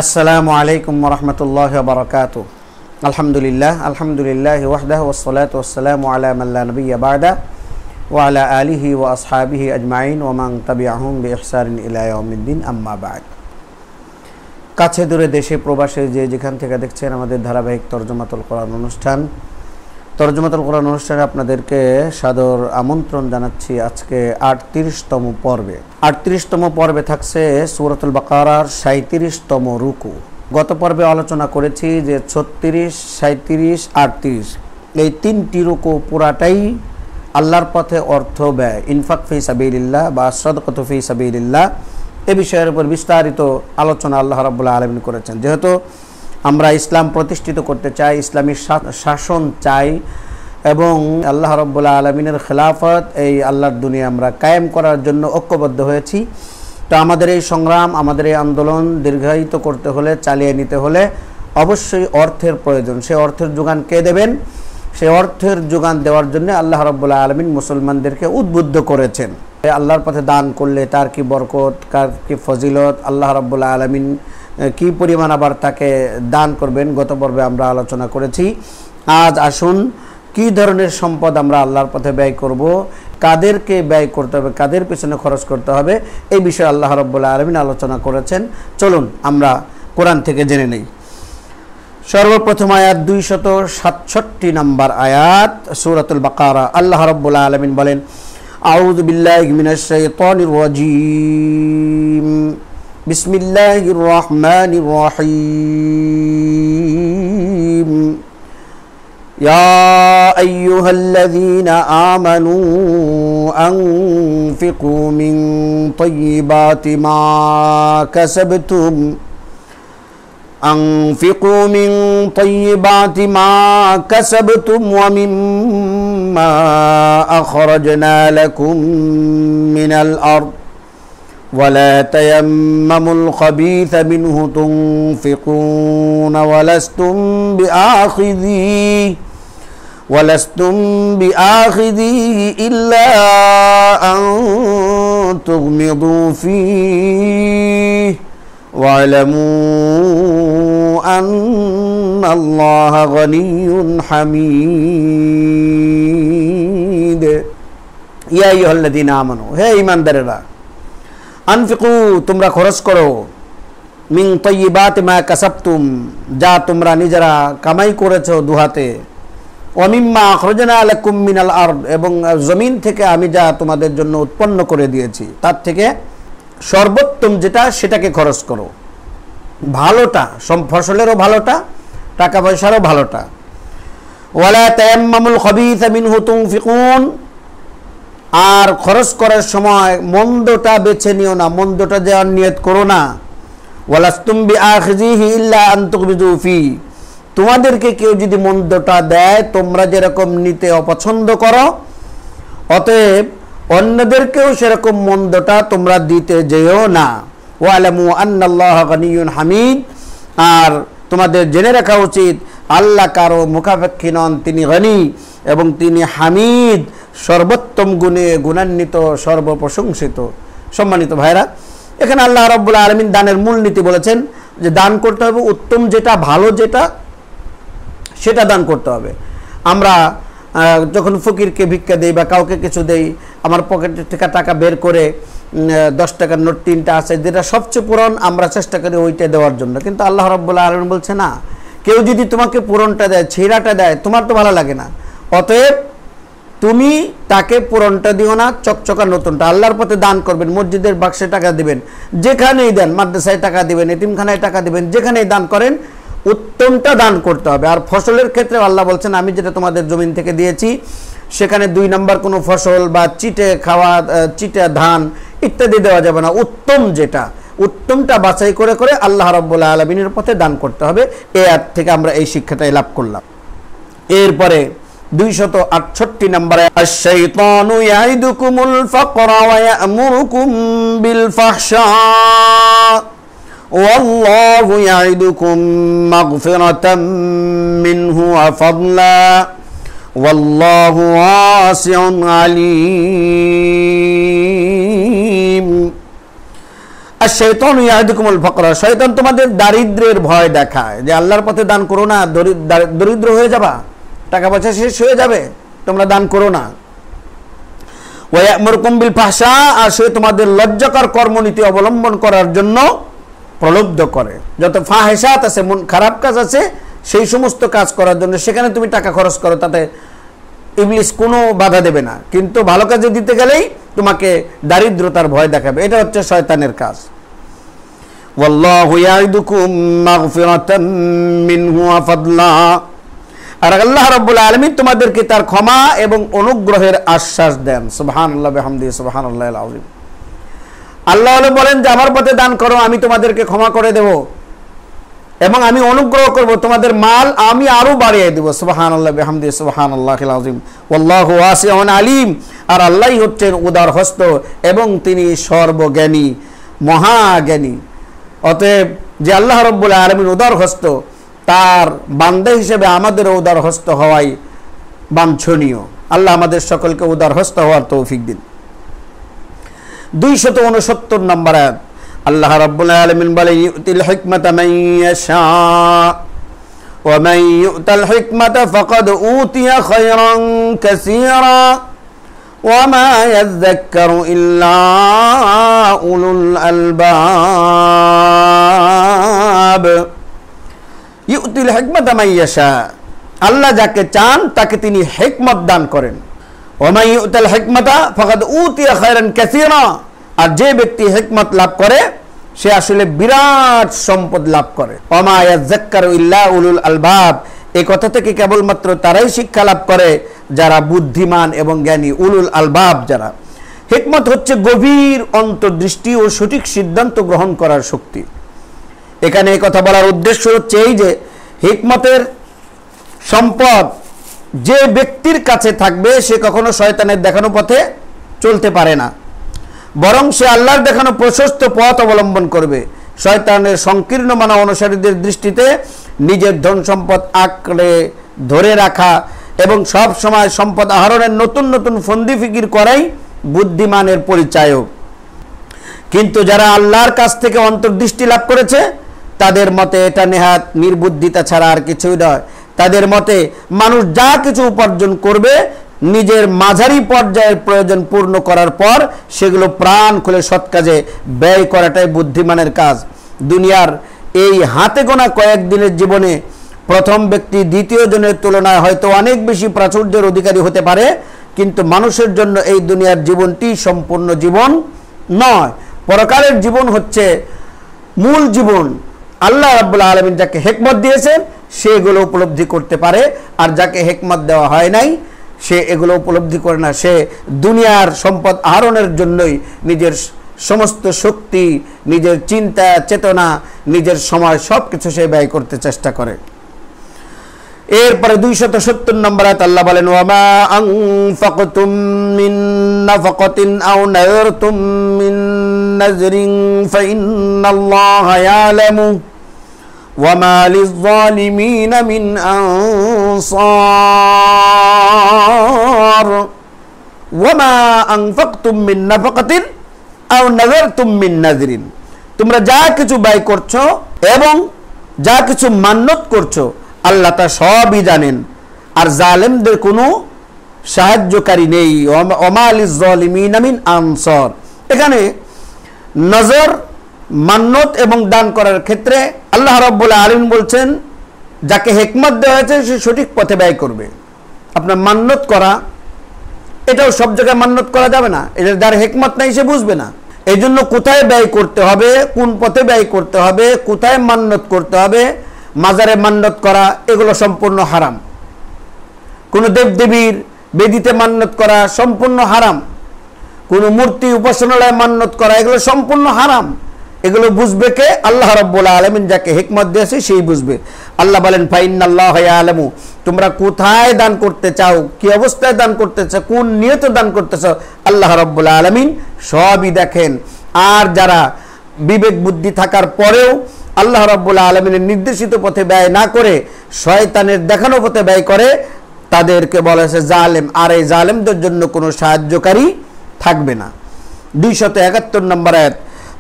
আসসালামু আলাইকুম ওয়া রাহমাতুল্লাহি ওয়া বারাকাতুহু। আলহামদুলিল্লাহ ওয়াহদাহু ওয়াসসালাতু ওয়াসসালামু আলা মান লা নাবিয়্যা বা'দা ওয়া আলা আলিহি ওয়া আসহাবিহি আজমাইন ওয়া মান তাবি'আহুম বিইহসানিন ইলা ইয়াউমিদ্দিন, আম্মা বা'দ। কাছে দূরে দেশে প্রবাসে যে যেখান থেকে দেখছেন আমাদের ধারাবাহিক তরজমাতুল কোরআন অনুষ্ঠানে আপনাদেরকে সাদর আমন্ত্রণ জানাচ্ছি। আজকে 38তম পর্বে। 38তম পর্বে থাকছে সূরাতুল বাকারার 37তম রুকু। গত পর্বে আলোচনা করেছি যে 36, 37, 38 এই তিনটি রুকু পুরাটাই আল্লাহর পথে অর্থ ব্যয়, ইনফাক ফি সাবিলিল্লাহ বা সাদকাতু ফি সাবিলিল্লাহ, এ বিষয়ের উপর বিস্তারিত আলোচনা আল্লাহ রাব্বুল আলামিন করেছেন। যেহেতু আমরা ইসলাম প্রতিষ্ঠিত করতে চাই, ইসলামী শাসন চাই এবং আল্লাহ রাব্বুল আলামিনের খেলাফত এই আল্লাহর দুনিয়া আমরা কায়েম করার জন্য ঐক্যবদ্ধ হয়েছি। তো আমাদের এই সংগ্রাম, আমাদের এই আন্দোলন দীর্ঘায়িত করতে হলে, চালিয়ে নিতে হলে অবশ্যই অর্থের প্রয়োজন। সেই অর্থের যোগান কে দেবেন? সেই অর্থের যোগান দেওয়ার জন্য আল্লাহ রাব্বুল আলামিন মুসলমানদেরকে উদ্বুদ্ধ করেছেন। আল্লাহর পথে দান করলে তার কি বরকত, কার কি ফজিলত, আল্লাহ রাব্বুল আলামিন কি পরিমাণ আবার তাকে দান করবেন, গত পর্বে আমরা আলোচনা করেছি। আজ আসুন কি ধরনের সম্পদ আমরা আল্লাহর পথে ব্যয় করব, কাদেরকে ব্যয় করতে হবে, কাদের পিছনে খরচ করতে হবে, এই বিষয়ে আল্লাহ রাব্বুল আলামিন আলোচনা করেছেন। চলুন আমরা কোরআন থেকে জেনে নেই। সর্বপ্রথম আয়াত 267 নম্বর আয়াত সূরাতুল বাকারা। আল্লাহ রাব্বুল আলামিন বলেন, আউযু বিল্লাহি মিনাশ শাইতানির রাজীম, বিসমিল্লাহির রহমানির রহিম, ইয়া আইয়ুহাল্লাযীনা আমানু আনফিকু মিন তাইয়্যিবাতি মা কাসাবতুম أنفقوا من طيبات ما كسبتم ومما أخرجنا لكم من الأرض ولا تيمموا الخبيث منه تنفقون ولستم بآخذيه إلا أن تغمضوا فيه واعلموا أن الله غني حميد يا أيها الذين آمنوا হে ঈমানদারেরা, আনফিকু তোমরা খরচ করো, মিন তাইয়্যিবাতি মা কাসাবতুম যা তোমরা নিজেরা কামাই করেছো দুহাতে, ওয়া মিম্মা আখরাজনা লাকুম মিনাল আরদ এবং জমিন থেকে আমি যা তোমাদের জন্য উৎপন্ন করে দিয়েছি তার থেকে সর্বোত্তম যেটা সেটাকে খরচ করো, ভালোটা, ফসলেরও ভালোটা, টাকা পয়সারও ভালোটা। ওয়ালা তায়াম্মামুল খাবিসা মিনহু তুনফিকুন, আর খরচ করার সময় মন্দটা বেছে নিও না, মন্দটা দেওয়ার নিয়ত করো না। ওয়ালাস্তুম বিআখিযিহি ইল্লা আন তুগমিদু ফি, তোমাদেরকে কেউ যদি মন্দটা দেয় তোমরা যেরকম নিতে অপছন্দ করো, অতএব অন্যদেরকেও সেরকম মন্দটা তোমরা দিতে যেও না। ওয়ালামু আন্নাল্লাহ গানিয়্যুন হামিদ, আর তোমাদের জেনে রাখা উচিত আল্লাহ কারো মুখাপেক্ষী নন, তিনি গনি এবং তিনি হামিদ, সর্বোত্তম গুণে গুণান্বিত, সর্বপ্রশংসিত। সম্মানিত ভাইরা, এখানে আল্লাহ রাব্বুল আলামিন দানের মূলনীতি বলেছেন যে দান করতে হবে উত্তম যেটা, ভালো যেটা, সেটা দান করতে হবে। আমরা যখন ফকিরকে ভিক্ষা দেই বা কাউকে কিছু দেই, আমার পকেটে থেকে টাকা বের করে 10 টাকার নোট 3টা আছে, যেটা সবচেয়ে পুরন, আমরা চেষ্টা করি ওইটা দেওয়ার জন্য। কিন্তু আল্লাহ রাব্বুল আলামিন বলছে না, কেউ যদি তোমাকে পুরনটা দেয়, ছেঁড়াটা দেয়, তোমার তো ভালো লাগে না, অতএব তুমি তাকে পুরনটা দিও না, চকচকা নতুনটা। আল্লাহর পথে দান করবেন, মসজিদের বাক্সে টাকা দিবেন, যেখানেই দেন, মাদ্রাসায় টাকা দিবেন, এতিমখানায় টাকা দিবেন, যেখানেই দান করেন উত্তমটা দান করতে হবে। আর ফসলের ক্ষেত্রে আল্লাহ বলছেন, আমি যেটা তোমাদের জমিন থেকে দিয়েছি সেখানে 2 নম্বর কোনো ফসল বা চিটে ধান ইত্যাদি দেওয়া যাবে না। উত্তম যেটা, উত্তমটা বাছাই করে করে আল্লাহ রাব্বুল আলামিনের পথে দান করতে হবে। এই আয়াত থেকে আমরা এই শিক্ষাটাই লাভ করলাম। এরপরে 268 নম্বরে, আশ-শাইতানু ইয়াইদুকুমুল ফাকরা ওয়া ইয়া'মুরুকুম বিল ফাহশা ওয়াল্লাহু ইয়াইদুকুম মাগফিরাতাম মিনহু ওয়া ফাদলা ওয়াল্লাহু ওয়াসিউন আলীম। আর শয়তান ইয়াইদুকুমুল ফাকরা, শয়তান তোমাদের দারিদ্র্যের ভয় দেখায় যে আল্লাহর পথে দান করো না, দরিদ্র হয়ে যাবা, টাকা পয়সা শেষ হয়ে যাবে, তোমরা দান করো না। ওয়া ইয়ামুরুকুম বিল ফাহশা, আর সে তোমাদের লজ্জাকর কর্মনীতি অবলম্বন করার জন্য প্রলুব্ধ করে। যত ফাহেসাত আছে, খারাপ কাজ আছে, সেই সমস্ত কাজ করার জন্য সেখানে তুমি টাকা খরচ করো, তাতে ইবলিস কোনো বাধা দেবে না। কিন্তু ভালো কাজে দিতে গেলেই তোমাকে দারিদ্রতার ভয় দেখাবে। এটা হচ্ছে শয়তানের কাজ। ওয়াল্লাহু ইয়াইদুকুম মাগফিরাতাম মিনহু ওয়া ফাদলা, আর আল্লাহ রাব্বুল আলামিন তোমাদেরকে তার ক্ষমা এবং অনুগ্রহের আশ্বাস দেন। সুবহানাল্লাহ বিহামদিহি সুবহানাল্লাহিল আযীম। আল্লাহ বলেন যে আমার পথে দান করো, আমি তোমাদেরকে ক্ষমা করে দেব এবং আমি অনুগ্রহ করব, তোমাদের মাল আমি আরো বাড়িয়ে দেব। সুবহানাল্লাহ বিহামদিহি সুবহানাল্লাহিল আযীম। ওয়াল্লাহু ওয়াসিউন আলীম, আর আল্লাহই হচ্ছেন উদার হস্ত এবং তিনি সর্বজ্ঞানী, মহাজ্ঞানী। অতএব যে আল্লাহ রাব্বুল আলামিন উদার হস্ত, তার বান্দা হিসেবে আমাদের উদার হস্ত হওয়াই বাঞ্ছনীয়। আল্লাহ আমাদের সকলকে উদার হস্ত হওয়ার তৌফিক দিন। 269 নম্বর আয়াত, আল্লাহ রাব্বুল আলামিন বলেন ইউতিল হিকমাতা মান ইয়াশা ওয়া মান ইউতাল হিকমাতা ফাকাদ উতিয়া খায়রান কাসীরা ওয়া মা ইয়াযাক্কারু ইল্লা উলুল আলবাব। ইউতিল হিকমাতা মান ইয়াশা, আল্লাহ যাকে চান তাকে তিনি হিকমত দান করেন। ওয়া মান ইউতাল হিকমাতা ফাকাদ উতিয়া খায়রান কাসীরা, আর যে ব্যক্তি হিকমত লাভ করে সে আসলে বিরাট সম্পদ লাভ করে। ওয়া মা ইয়াযাক্কারু ইল্লা উলুল আলবাব, এই কথা থেকে কেবলমাত্র তারাই শিক্ষা লাভ করে যারা বুদ্ধিমান এবং জ্ঞানী, উলুল আলবাব যারা। হিকমত হচ্ছে গভীর অন্তর্দৃষ্টি ও সঠিক সিদ্ধান্ত গ্রহণ করার শক্তি। এখানে এই কথা বলার উদ্দেশ্য হচ্ছে এই যে হিকমতের সম্পদ যে ব্যক্তির কাছে থাকবে সে কখনো শয়তানের দেখানো পথে চলতে পারে না, বরং সে আল্লাহর দেখানো প্রশস্ত পথ অবলম্বন করবে। শয়তানের সংকীর্ণ মানা অনুসারীদের দৃষ্টিতে নিজের ধন সম্পদ আঁকড়ে ধরে রাখা এবং সব সময় সম্পদ আহরণের নতুন নতুন ফন্দি ফিকির করাই বুদ্ধিমানের পরিচায়ক। কিন্তু যারা আল্লাহর কাছ থেকে অন্তর্দৃষ্টি লাভ করেছে তাদের মতে এটা নেহাত নির্বুদ্ধিতা ছাড়া আর কিছুই নয়। তাদের মতে মানুষ যা কিছু উপার্জন করবে নিজের মাঝারি পর্যায়ের প্রয়োজন পূর্ণ করার পর সেগুলো প্রাণ খুলে সৎ কাজে ব্যয় করাটাই বুদ্ধিমানের কাজ। দুনিয়ার এই হাতে গোনা কয়েকদিনের জীবনে প্রথম ব্যক্তি দ্বিতীয় জনের তুলনায় হয়তো অনেক বেশি প্রাচুর্যের অধিকারী হতে পারে, কিন্তু মানুষের জন্য এই দুনিয়ার জীবনটি সম্পূর্ণ জীবন নয়। পরকালের জীবন হচ্ছে মূল জীবন। আল্লাহ রাব্বুল আলামিন যাকে হিকমত দিয়েছেন সেগুলো উপলব্ধি করতে পারে, আর যাকে হিকমত দেওয়া হয় নাই সে এগুলো উপলব্ধি করে না। সে দুনিয়ার সম্পদ আহরণের জন্যই নিজের সমস্ত শক্তি, নিজের চিন্তা চেতনা, নিজের সময় সব কিছু সে ব্যয় করতে চেষ্টা করে। এরপরে 270 নম্বর আয়াত আল্লাহ বলেন ওয়া মা আনফাকতুম মিন নাফাকাতিন আও নাযরতুম মিন নাযরিন ফাইন্নাল্লাহা ইয়ালামু ওয়া মা লিয-যালিমিনা মিন আনসার। ওয়া মা আনফাকতুম মিন নাফাকাতিন আও নাযরতুম মিন নাযরিন, তোমরা যা কিছু ব্যয় করছো এবং যা কিছু মান্যত করছো আল্লাহ তা সবই জানেন, আর জালেমদের কোনো সাহায্যকারী নেই। ওমা লিয-যালিমিনা মিন আনসার, এখানে নজর, মান্যত এবং দান করার ক্ষেত্রে আল্লাহ রাব্বুল আলামিন বলছেন যাকে হিকমত দেওয়া হয়েছে সে সঠিক পথে ব্যয় করবে। আপনার মান্যত করা, এটাও সব জায়গায় মান্যত করা যাবে না, এটা যার হিকমত নাই সে বুঝবে না। এই জন্য কোথায় ব্যয় করতে হবে, কোন পথে ব্যয় করতে হবে, কোথায় মান্যত করতে হবে, মাজারে মান্যত করা এগুলো সম্পূর্ণ হারাম। কোনো দেবদেবীর বেদিতে মান্যত করা সম্পূর্ণ হারাম। কোনো মূর্তি উপাসনালয়ে মান্যত করা এগুলো সম্পূর্ণ হারাম। এগুলো বুঝবে কে? আল্লাহ রাব্বুল আলামিন যাকে হিকমত দিয়েছে সেই বুঝবে। আল্লাহ বলেন ফাইন্নাল্লাহা ইয়ালামু, তোমরা কোথায় দান করতে চাও, কি অবস্থায় দান করতে চাও, কোন নিয়তে দান করতে চাও, আল্লাহ রাব্বুল আলামিন সবই দেখেন। আর যারা বিবেক বুদ্ধি থাকার পরেও আল্লাহ রাব্বুল আলামিনের নির্দেশিত পথে ব্যয় না করে শয়তানের দেখানো পথে ব্যয় করে তাদেরকে বলা হয়েছে জালেম, আর এই জালেমদের জন্য কোনো সাহায্যকারী থাকবে না। 271 নম্বর আয়াত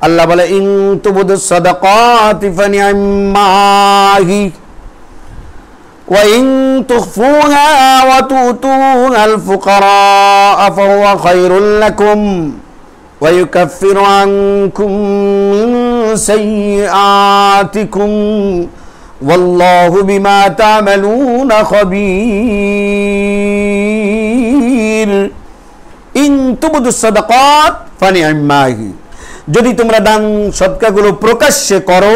আল্লাহ বলে ইন তুবদুস সাদাকাতি ফানি'মাহি ওয়া ইন তুখফুহা ওয়া তুতুনাল ফুকারা ফাহুয়া খায়রুল লাকুম ওয়া ইউকাফিরু আনকুম মিন সাইয়্যাতিকুম ওয়াল্লাহু বিমা তা'মালুনা খাবীর। ইন তুবদুস সাদাকাত ফানি'মাহি, যদি তোমরা দান সদকাগুলো প্রকাশ্যে করো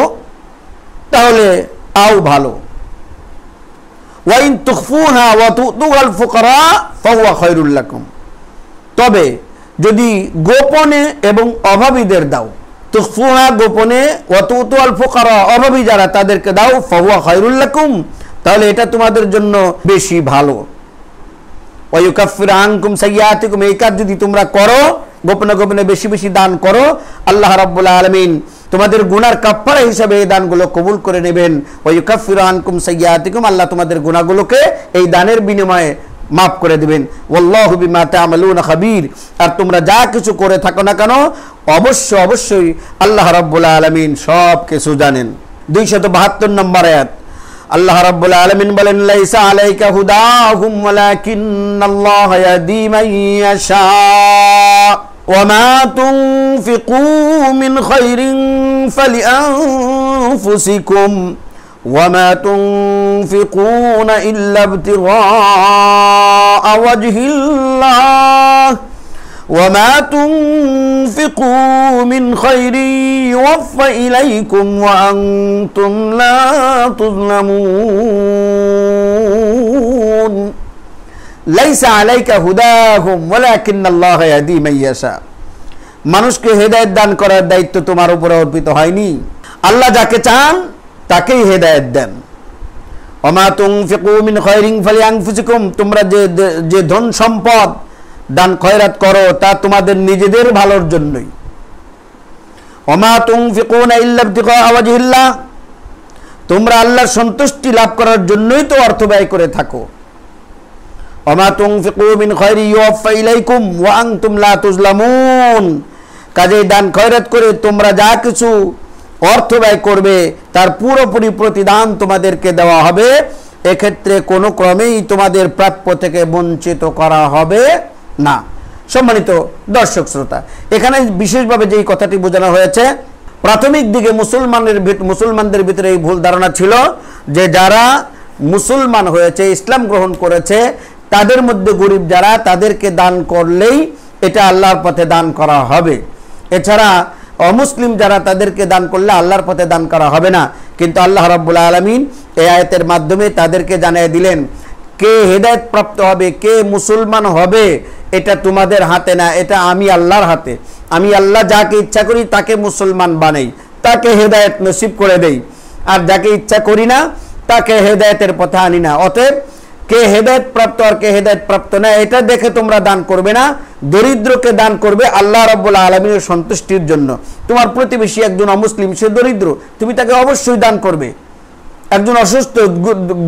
তাহলে তাও ভালো। ওয়া ইন তুখফুহা ওয়া তুতুল ফুকারা ফাহুয়া খায়রুল লাকুম, তবে যদি গোপনে এবং অভাবীদের দাও, তুখফুহা গোপনে, ওয়া তুতুল ফুকারা অভাবী যারা তাদেরকে দাও, ফাহুয়া খায়রুল লাকুম তাহলে এটা তোমাদের জন্য বেশি ভালো। ওয়া ইউকাফিরু আনকুম সাইয়্যাতিকুম, এই কাজ যদি তোমরা করো, গোপনে গোপনে বেশি বেশি দান করো, আল্লাহ রাব্বুল আলামিন তোমাদের গুনার কাফারা হিসেবে এই দানগুলো কবুল করে নেবেন। ওয়া ইউকাফিরু আনকুম সাইয়্যাতিকুম, আল্লাহ তোমাদের গুনাহগুলোকে এই দানের বিনিময়ে মাফ করে দিবেন। ওয়াল্লাহু বিমা তা'মালুনা খাবীর, আর তোমরা যা কিছু করে থাকো না কেন অবশ্যই আল্লাহ রাব্বুল আলামিন সব কিছু জানেন। 272 নম্বর আয়াত আল্লাহ রাব্বুল আলামিন বলেন লাইসা আলাইকা হুদাহুম ওয়ালাকিন্নাল্লাহা ইয়াহদি মান ইয়াশা ওয়া মা তুনফিকু মিন খায়রিন ফালিআনফুসিকুম ওয়া মা তুনফিকুনা ইল্লা ইবতিগাআ ওয়াজহিল্লাহ ওয়া মা তুনফিকু মিন খায়রিন ইউওয়াফা ইলাইকুম ওয়া আনতুম লা তুযলামুন। লাইসা আলাইকা হুদাহুম ওয়ালাকিন্নাল্লাহা ইয়াহদি মান ইয়াশা, মানুষকে হেদায়েত দান করার দায়িত্ব তোমার উপরে অর্পিত হয়নি, আল্লাহ যাকে চান তাকেই হেদায়েত দেন। ওয়া মা তুনফিকু মিন খায়রিন ফালিআনফুসিকুম, তোমরা যে ধন সম্পদ দান খয়রাত করো তা তোমাদের নিজেদের ভালোর জন্যই। ওয়া মা তুনফিকুনা ইল্লা ইবতিগাআ ওয়াজহিল্লাহ, তোমরা আল্লাহর সন্তুষ্টি লাভ করার জন্যই তো অর্থ ব্যয় করে থাকো। ওয়া মা তুনফিকু মিন খায়রিন ইউওয়াফা ইলাইকুম ওয়া আনতুম লা তুযলামুন, কাজেই দান খয়রাত করে তোমরা যা কিছু অর্থ ব্যয় করবে তার পুরোপুরি প্রতিদান তোমাদেরকে দেওয়া হবে, এক্ষেত্রে কোনো ক্রমেই তোমাদের প্রাপ্য থেকে বঞ্চিত করা হবে না। সম্মানিত দর্শক শ্রোতা, এখানে বিশেষভাবে যেই কথাটি বোঝানো হয়েছে, প্রাথমিক দিকে মুসলমানদের ভিতরে এই ভুল ধারণা ছিল যে যারা মুসলমান হয়েছে, ইসলাম গ্রহণ করেছে, তাদের মধ্যে গরিব যারা, তাদেরকে দান করলেই এটা আল্লাহর পথে দান করা হবে, এছাড়া অমুসলিম যারা তাদেরকে দান করলে আল্লাহর পথে দান করা হবে না। কিন্তু আল্লাহ রাব্বুল আলামিন এই আয়াতের মাধ্যমে তাদেরকে জানিয়ে দিলেন কে হেদায়েত প্রাপ্ত হবে, কে মুসলমান হবে এটা তোমাদের হাতে না, এটা আমি আল্লাহর হাতে। আমি আল্লাহ যাকে ইচ্ছা করি তাকে মুসলমান বানাই, তাকে হেদায়েত নসিব করে দেই, আর যাকে ইচ্ছা করি না তাকে হেদায়েতের পথে আনি না। অতএব কে হেদায়েত প্রাপ্ত আর কে হেদায়েত প্রাপ্ত না এটা দেখে তোমরা দান করবে না, দরিদ্রকে দান করবে আল্লাহ রাব্বুল আলামিনের সন্তুষ্টির জন্য। তোমার প্রতিবেশী একজন অমুসলিম, সে দরিদ্র, তুমি তাকে অবশ্যই দান করবে। একজন অসুস্থ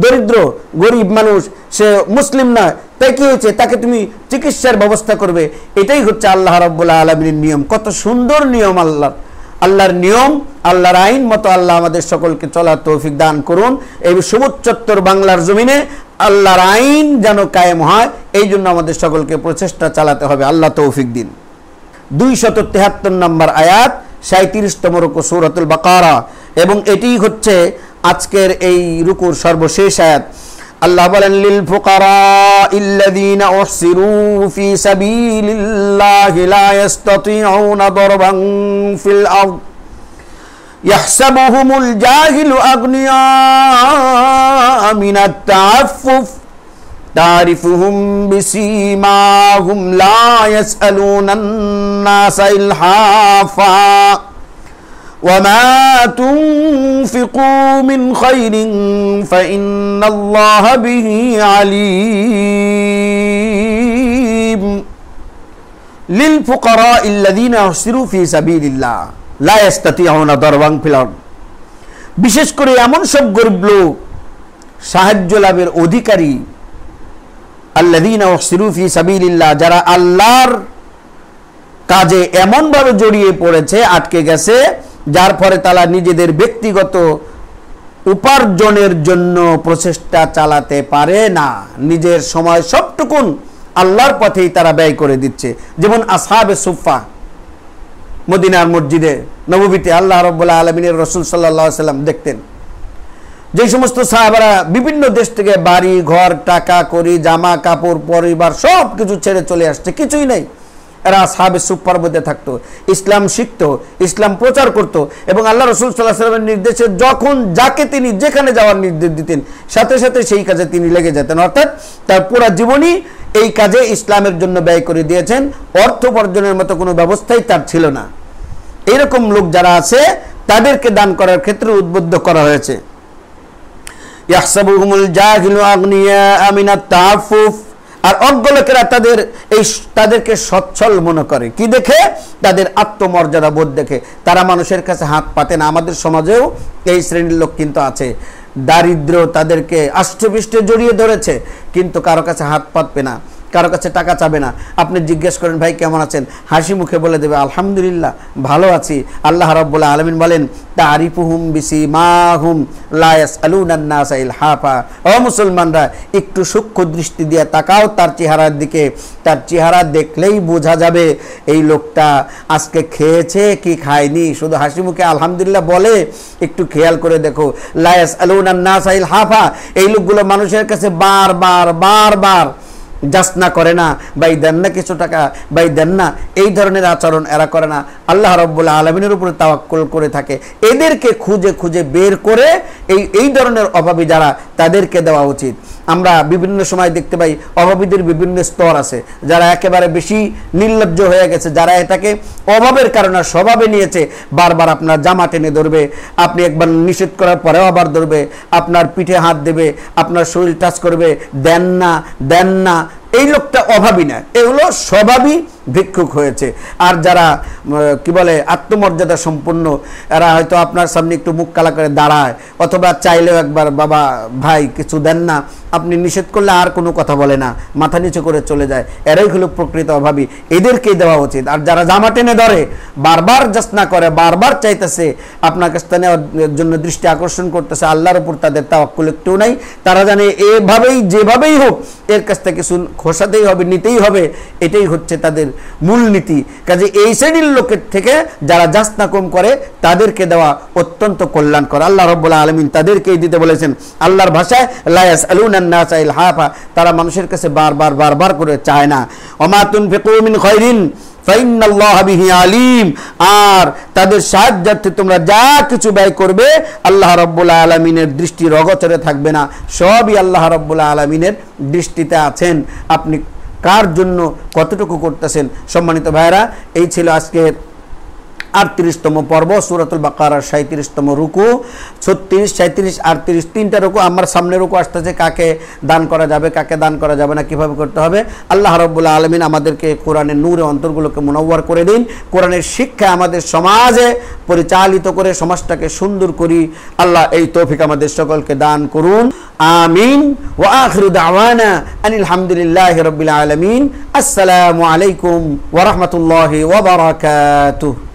দরিদ্র গরিব মানুষ, সে মুসলিম নয়, তাই কি হয়েছে, তাকে তুমি চিকিৎসার ব্যবস্থা করবে। এটাই হচ্ছে আল্লাহ রাব্বুল আলামিনের নিয়ম। কত সুন্দর নিয়ম আল্লাহর নিয়ম, আল্লাহর আইন মতো আল্লাহ আমাদের সকলকে চলার তৌফিক দান করুন। এই সবুজ চত্বর বাংলার জমিনে আল্লাহর আইন যেন কায়েম হয়, এই জন্য আমাদের সকলকে প্রচেষ্টা চালাতে হবে। আল্লাহ তৌফিক দিন। 273 নম্বর আয়াত, 37তম রুকু সূরাতুল বাকারা, এবং এটি হচ্ছে আজকের এই রুকুর সর্বশেষ আয়াত। আল্লাহ বলেন লিল ফুকারাইল্লাযীনা উহসিরু ফি সাবিলিল্লাহি লা ইসতাতিউনা দারবান ফিল আরদ ইয়াহসাবুহুমুল জাহিলু আগনিয়া মিনাত তাআফফুফ তারিফুহুম বিসীমাহুম লা ইয়াসআলুনান নাসা ইলহাফা وما تنفقوا من خير فإن الله به عليم للفقراء الذين احصروا في سبيل الله لا يستطيعون ضربا في الأرض, বিশেষ করে এমন সব গরিব লোক সাহায্য লাভের অধিকারী, আল্লাযীনা উহসিরু ফি সাবিলিল্লাহ, যারা আল্লাহর কাজে এমনভাবে জড়িয়ে পড়েছে, আটকে গেছে, যার ফলে তারা নিজেদের ব্যক্তিগত উপার্জনের জন্য প্রচেষ্টা চালাতে পারে না। নিজের সময় সবটুকুন আল্লাহর পথেই তারা ব্যয় করে দিচ্ছে। যেমন আসহাবে সুফা, মদিনার মসজিদে নববীতে আল্লাহ রাব্বুল আলামিনের রাসূল সাল্লাল্লাহু আলাইহি সাল্লাম দেখতেন যে সমস্ত সাহাবারা বিভিন্ন দেশ থেকে বাড়ি ঘর, টাকা কড়ি, জামা কাপড়, পরিবার সব কিছু ছেড়ে চলে আসছে, কিছুই নাই, এরা আসহাবে সুফার মধ্যে থাকতো, ইসলাম শিখতো, ইসলাম প্রচার করত, এবং আল্লাহ রাসূল সাল্লাল্লাহু আলাইহি ওয়াসাল্লামের নির্দেশে যখন যাকে তিনি যেখানে যাওয়ার নির্দেশ দিতেন সাথে সাথে সেই কাজে তিনি লেগে যেতেন। অর্থাৎ তার পুরো জীবনই এই কাজে ইসলামের জন্য ব্যয় করে দিয়েছেন। অর্থ উপার্জনের মতো কোনো ব্যবস্থাই তার ছিল না। এরকম লোক যারা আছে তাদেরকে দান করার ক্ষেত্রে উদ্বুদ্ধ করা হয়েছে। ইয়াহসাবুহুমুল জাহিলু আগনিয়া মিনাত তাআফফুফ, আর অজ্ঞ লোকেরা তাদেরকে সচ্ছল মনে করে, কি দেখে? তাদের আত্মমর্যাদা বোধ দেখে। তারা মানুষের কাছে হাত পাতে না। আমাদের সমাজেও এই শ্রেণীর লোক কিন্তু আছে। দারিদ্র তাদেরকে আষ্টেপৃষ্টে জড়িয়ে ধরেছে, কিন্তু কারো কাছে হাত পাতবে না, কারো কাছে টাকা চাবে না। আপনি জিজ্ঞেস করেন ভাই কেমন আছেন, হাসি মুখে বলে দেবে আলহামদুলিল্লাহ ভালো আছি। আল্লাহ রাব্বুল আলামিন বলেন তারিফুহুম বিসিমাহুম লা ইয়াসআলুনান নাসা ইলহাফা। ও মুসলমানরা, একটু সূক্ষ্ম দৃষ্টি দিয়ে তাকাও তার চেহারার দিকে। তার চেহারা দেখলেই বোঝা যাবে এই লোকটা আজকে খেয়েছে কি খায়নি। শুধু হাসি মুখে আলহামদুলিল্লাহ বলে, একটু খেয়াল করে দেখো। লা ইয়াসআলুনান নাসা ইলহাফা, এই লোকগুলো মানুষের কাছে বারবার যাচনা করে না, ভাই দেন না কিছু টাকা, ভাই দেন না, এই ধরনের আচরণ এরা করে না। আল্লাহ রাব্বুল আলামিনের উপরে তাওয়াক্কুল করে থাকে। এদেরকে খুঁজে খুঁজে বের করে এই ধরনের অভাবী যারা, তাদেরকে দেওয়া উচিত। আমরা বিভিন্ন সময় দেখতে পাই অভাবীদের বিভিন্ন স্তর আছে, যারা একেবারে বেশি নির্লজ্জ হয়ে গেছে, যারা এটাকে অভাবের কারণে স্বভাবে নিয়েছে। বারবার আপনার জামা টেনে ধরবে, আপনি একবার নিষেধ করার পরেও আবার ধরবে, আপনার পিঠে হাত দেবে, আপনার শরীর টাচ করবে, দেন না। এই লোকটা অভাবী না, এগুলো স্বভাবই ভিক্ষুক হয়েছে। আর যারা কি বলে আত্মমর্যাদা সম্পন্ন, এরা হয়তো আপনার সামনে একটু মুখ কালা করে দাঁড়ায়, অথবা চাইলেও একবার বাবা ভাই কিছু দেন না, আপনি নিষেধ করলে আর কোনো কথা বলে না, মাথা নিচু করে চলে যায়। এরাই হলো প্রকৃত অভাবী, এদেরকেই দেওয়া উচিত। আর যারা জামা টেনে ধরে, বারবার যাচনা করে, বারবার চাইতেছে, আপনার কাছে নেওয়ার জন্য দৃষ্টি আকর্ষণ করতেছে, আল্লাহর উপর তাদের তাওয়াক্কুল একটু নাই। তারা জানে এভাবেই যেভাবেই হোক এর কাছ থেকে কিছু খোসাতেই হবে, নিতেই হবে, এটাই হচ্ছে তাদের মূলনীতি। কাজে এই শ্রেণীর লোকের থেকে যারা যাচনা কম করে তাদেরকে দেওয়া অত্যন্ত কল্যাণকর। আল্লাহ রাব্বুল আলামিন তাদেরকেই দিতে বলেছেন। আল্লাহর ভাষায় লা ইয়াসআলুনান নাসা ইলহাফা, তারা মানুষের কাছে বারবার করে চায় না। ওমা তুনফিকু মিন খায়রিন ফাইন্নাল্লাহা বিহি আলিম, আর তাদের সাহায্যার্থে তোমরা যা কিছু ব্যয় করবে আল্লাহ রাব্বুল আলামিনের দৃষ্টির অগোচরে থাকবে না, সবই আল্লাহ রাব্বুল আলামিনের দৃষ্টিতে আছেন। আপনি কার জন্য কতটুকু করতেছেন? সম্মানিত ভাইরা, এই ছিল আজকের 38তম পর্ব, সূরাতুল বাকারার 37তম রুকু। 36, 37, 38 তিনটা রুকু। আমার সামনে রুকু আসতেছে, কাকে দান করা যাবে, কাকে দান করা যাবে না, কিভাবে করতে হবে। আল্লাহ রাব্বুল আলামিন আমাদেরকে কোরআনের নূরে অন্তরগুলোকে মুনাওয়ার করে দিন। কোরআনের শিক্ষা আমাদের সমাজে পরিচালিত করে সমাজটাকে সুন্দর করি। আল্লাহ এই তৌফিক আমাদের সকলকে দান করুন। আমিন। ওয়া আখিরু দাওয়ানা আনিল হামদুলিল্লাহি রাব্বিল আলামিন। আসসালামু আলাইকুম ওয়া রাহমাতুল্লাহি ওয়া বারাকাতুহু।